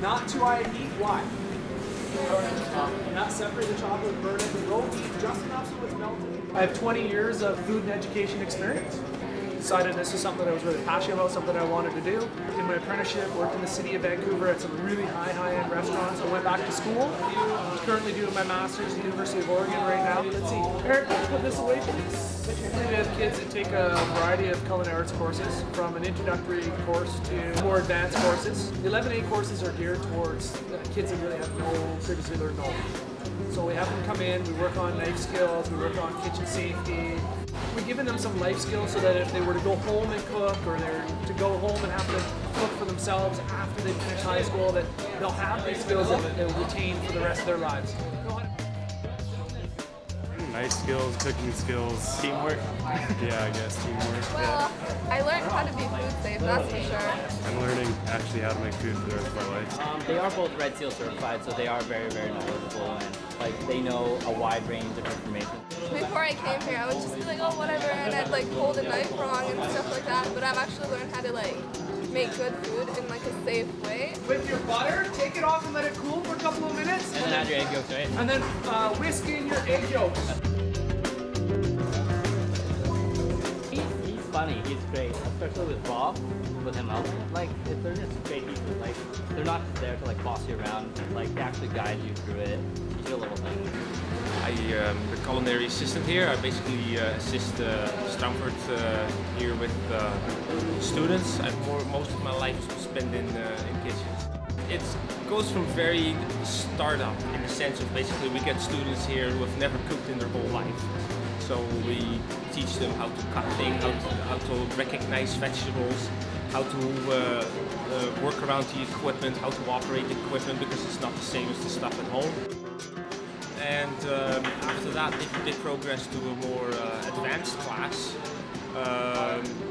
Not too high heat. Why? Not separate the chocolate, burn it. Low heat, just enough so it's melted. I have 20 years of food and education experience. Decided this is something that I was really passionate about, something I wanted to do. Did my apprenticeship, worked in the city of Vancouver at some really high-end restaurants. I went back to school. I'm currently doing my master's at the University of Oregon right now. Let's see, Eric, let's put this away please. We have kids that take a variety of culinary arts courses, from an introductory course to more advanced courses. The 11A courses are geared towards kids that really have no previously learned knowledge. So we have them come in, we work on knife skills, we work on kitchen safety. We're giving them some life skills so that if they were to go home and cook, or they're to go home and have to cook for themselves after they finish high school, that they'll have these skills that they'll retain for the rest of their lives. Knife skills, cooking skills. Teamwork? Yeah, I guess teamwork. Well, I learned how to be food safe, that's for sure. I'm learning actually how to make food for the rest of my life. They are both Red Seal certified, so they are very, very knowledgeable, and like they know a wide range of information. Before I came here, I would just be like, oh, whatever, and I'd like hold a knife wrong and stuff like that, but I've actually learned how to like make good food in like a safe way. With your butter, take it off and let it cool for a couple of minutes. And then add your egg yolks, right? And then whisk in your egg yolks. He's funny, he's great, especially with Bob, with him out. Like, they're just great people. Like, they're not just there to like boss you around. Like, they actually guide you through it. You do a little thing. I am the culinary assistant here. I basically assist Straumford here with students. Most of my life is spent in kitchens. It goes from very startup in the sense of basically we get students here who have never cooked in their whole life. So we teach them how to cut things, how to recognize vegetables, how to work around the equipment, how to operate the equipment, because it's not the same as the stuff at home. And after that they progress to a more advanced class.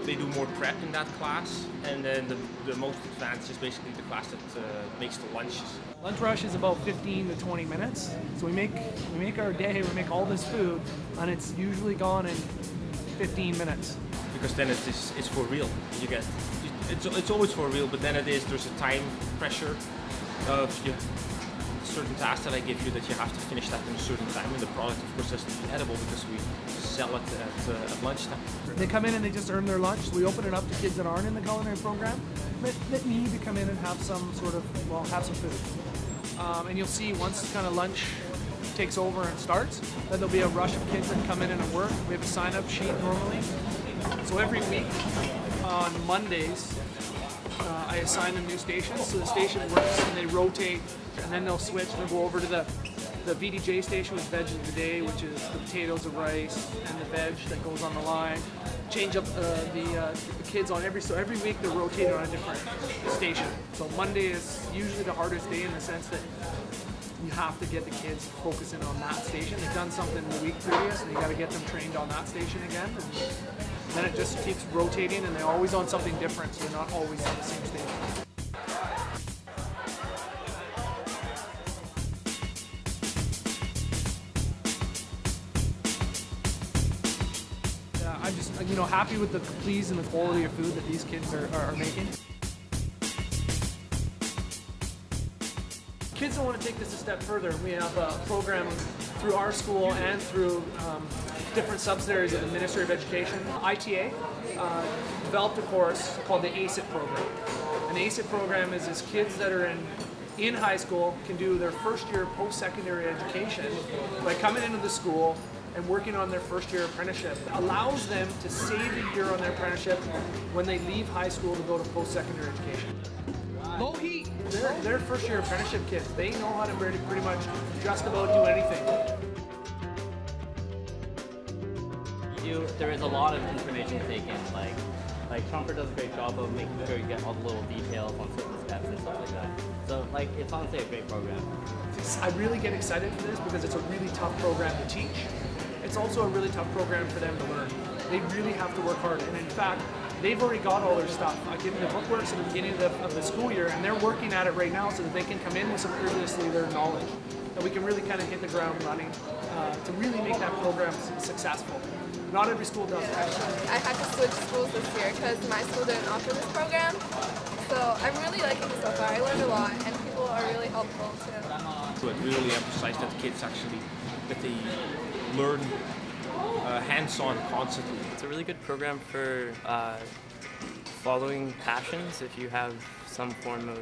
They do more prep in that class, and then the most advanced is basically the class that makes the lunches. Lunch rush is about 15 to 20 minutes. So we make our day, we make all this food, and it's usually gone in 15 minutes. Because then it's for real. It's always for real, but then there's a time pressure of certain tasks that I give you that you have to finish that in a certain time, and the product of course has to be edible because we sell it at lunchtime. They come in and they just earn their lunch. So we open it up to kids that aren't in the culinary program that need to come in and have some sort of, well, have some food. And you'll see once kind of lunch takes over and starts, then there'll be a rush of kids that come in and work. We have a sign-up sheet normally. So every week on Mondays, I assign them new stations. So the station works and they rotate, and then they'll switch. They'll go over to the VDJ station with veg of the day, which is the potatoes, the rice, and the veg that goes on the line. Change up the kids on every week. They're rotated on a different station. So Monday is usually the hardest day in the sense that you have to get the kids focusing on that station. They've done something the week previous, and you got to get them trained on that station again. And then it just keeps rotating, and they're always on something different, so they're not always on the same station. I'm just, happy with the please and the quality of food that these kids are making. Kids don't want to take this a step further. We have a program through our school and through different subsidiaries of the Ministry of Education. ITA developed a course called the ACIT program. And the ACIT program is kids that are in high school can do their first year post-secondary education by coming into the school and working on their first year apprenticeship. It allows them to save a year on their apprenticeship when they leave high school to go to post-secondary education. Low heat. They're first year apprenticeship kids. They know how to pretty much just about do anything. There is a lot of information to take in. Like Straumford does a great job of making sure you get all the little details on certain steps and stuff like that. So it's honestly a great program. I really get excited for this because it's a really tough program to teach. It's also a really tough program for them to learn. They really have to work hard, and in fact, they've already got all their stuff. I give them the bookworks at the beginning of the school year, and they're working at it right now so that they can come in with some previously learned knowledge. And we can really kind of hit the ground running to really make that program successful. Not every school does it. I had to switch schools this year because my school didn't offer this program. So I'm really liking it so far. I learned a lot and people are really helpful too. So it really emphasized that kids actually, that they learn hands-on constantly. It's a really good program for following passions. If you have some form of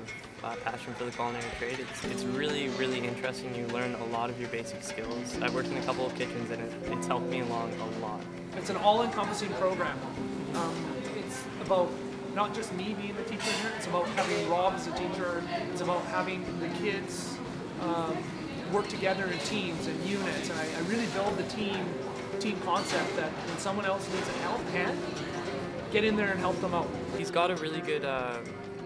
passion for the culinary trade, it's really, really interesting. You learn a lot of your basic skills. I've worked in a couple of kitchens and it's helped me along a lot. It's an all-encompassing program. It's about not just me being the teacher here, it's about having Rob as a teacher, it's about having the kids work together in teams and units, and I really build the team concept that when someone else needs help, get in there and help them out. He's got a really good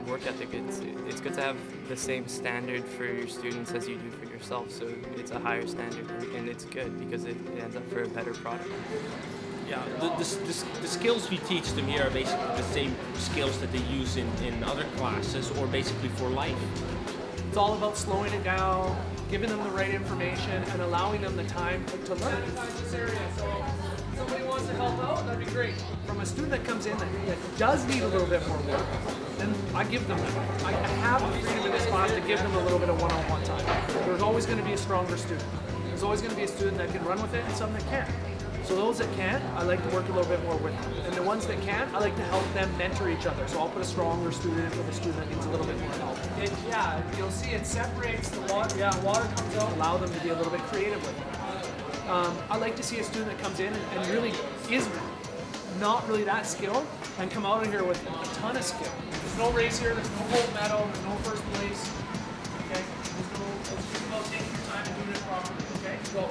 work ethic. It's good to have the same standard for your students as you do for yourself, so it's a higher standard, and it's good because it ends up for a better product. Yeah, the skills we teach them here are basically the same skills that they use in other classes or basically for life. It's all about slowing it down, giving them the right information, and allowing them the time to learn. This area, so if somebody wants to help out, that'd be great. From a student that comes in that does need a little bit more work, then I give them that. I have the freedom in this class to give them a little bit of one-on-one time. There's always going to be a stronger student. There's always going to be a student that can run with it and some that can't. So those that can't, I like to work a little bit more with them. And the ones that can't, I like to help them mentor each other. So I'll put a stronger student with a student that needs a little bit more help. Yeah, you'll see it separates the water. Yeah, water comes out. Allow them to be a little bit creative with it. I like to see a student that comes in and really is not really that skilled and come out of here with a ton of skill. There's no race here. There's no gold medal. There's no first place. Okay? It's just about taking your time and doing it properly. Okay? Go.